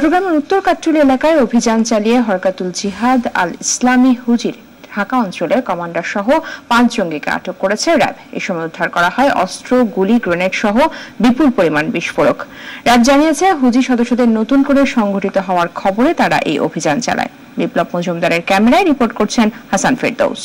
চট্টগ্রামের উত্তর কাট্টুলি এলাকায় অভিযান চালিয়ে হরকাতুল জিহাদ আল ইসলামী হুজির ঢাকা অঞ্চলের কমান্ডার সহ 5 জঙ্গিকে আটক করেছে র্যাব। এই সময় উদ্ধার করা হয় অস্ত্র, গুলি, গ্রেনেড সহ বিপুল পরিমাণ বিস্ফোরক। র্যাব জানিয়েছে, হুজি সদস্যদের নতুন করে সংগঠিত হওয়ার খবরে তারা এই অভিযান চালায়। বিপ্লব মজুমদারের ক্যামেরায় রিপোর্ট করছেন হাসান ফেরদৌস।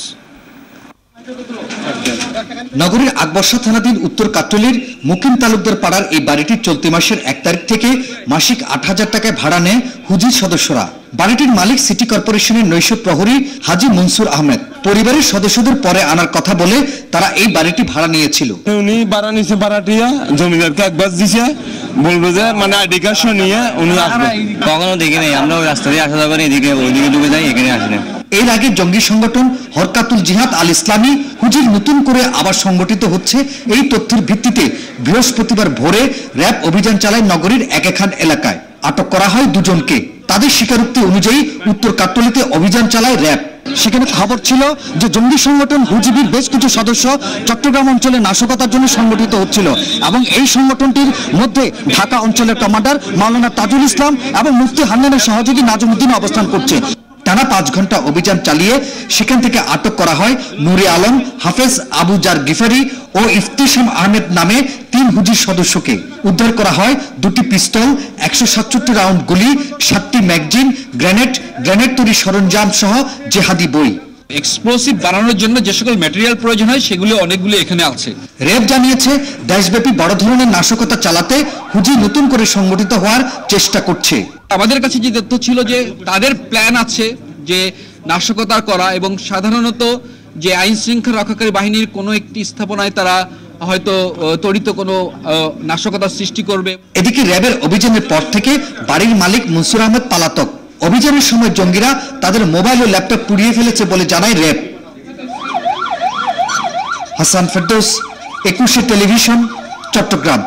নগরীর আকবর্ষা থানাধীন উত্তর কাট্টলির মুকিম তালুকদার পাড়ার এই বাড়িটির চলতি মাসের 1 তারিখ থেকে মাসিক 8,000 টাকায় ভাড়া নেয় হুজির সদস্যরা। বাড়িটির মালিক সিটি কর্পোরেশনের নৈশ প্রহরী হাজি মনসুর আহমেদ। পরিবারের সদস্যদের পরে আনার কথা বলে তারা এই বাড়িটি ভাড়া নিয়েছিল। উনি ভাড়া নিয়েছে, ভাড়াটিয়া জমিদারকে একবার দিছে, বলবো যে মানে আইডি কার্ড নিয়ে উনি আসবে। কখনো দেখি নাই, আমরা ওই রাস্তা দিয়ে আসা যাবেন, এদিকে ওইদিকে ঢুকে যাই, এখানে আসেন। এর আগে জঙ্গি সংগঠন হরকাতুল জিহাদ আল ইসলামী হুজির নতুন করে আবার সংগঠিত হচ্ছে এই তথ্যের ভিত্তিতে বৃহস্পতিবার ভোরে র্যাব অভিযান চালায় নগরীর একেখান এলাকায়। আটক করা হয় 2 জনকে। তাদের স্বীকারোক্তি অনুযায়ী উত্তর কাট্টলিতে অভিযান চালায় র্যাব। সেখানে খবর ছিল যে জঙ্গি সংগঠন হুজিবির বেশ কিছু সদস্য চট্টগ্রাম অঞ্চলে নাশকতার জন্য সংগঠিত হচ্ছিল এবং এই সংগঠনটির মধ্যে ঢাকা অঞ্চলের কমান্ডার মাওলানা তাজুল ইসলাম এবং মুফতি হান্নানের সহযোগী নাজমুদ্দিন অবস্থান করছে। টানা 5 ঘন্টা অভিযান চালিয়ে সেখান থেকে আটক করা হয় নুরে আলম, হাফেজ আবু জার গিফারি ও ইফতিসাম আহমেদ নামে 3 হুজির সদস্যকে। উদ্ধার করা হয় 2টি পিস্তল, 167 রাউন্ড গুলি, 7টি ম্যাগজিন, গ্রেনেড তৈরির সরঞ্জাম সহ জেহাদি বই। এক্সপ্লোসিভ বানানোর জন্য যে সকল ম্যাটেরিয়াল প্রয়োজন হয় সেগুলো অনেকগুলো এখানে আছে। র্যাব জানিয়েছে, দেশব্যাপী বড় ধরনের নাশকতা চালাতে হুজি নতুন করে সংগঠিত হওয়ার চেষ্টা করছে। আমাদের কাছে যে তথ্য ছিল যে তাদের প্ল্যান আছে যে নাশকতা করা এবং সাধারণত যে আইন শৃঙ্খলা রক্ষাকারী বাহিনীর কোনো একটি স্থাপনায় তারা হয়তো তড়িত কোনো নাশকতার সৃষ্টি করবে। এদিকে র্যাবের অভিযানের পর থেকে বাড়ির মালিক মনসুর আহমেদ পলাতক। অভিযানের সময় জঙ্গিরা তাদের মোবাইল ও ল্যাপটপ পুড়িয়ে ফেলেছে বলে জানায় র্যাব। হাসান ফেরদৌস, 21 টেলিভিশন, চট্টগ্রাম।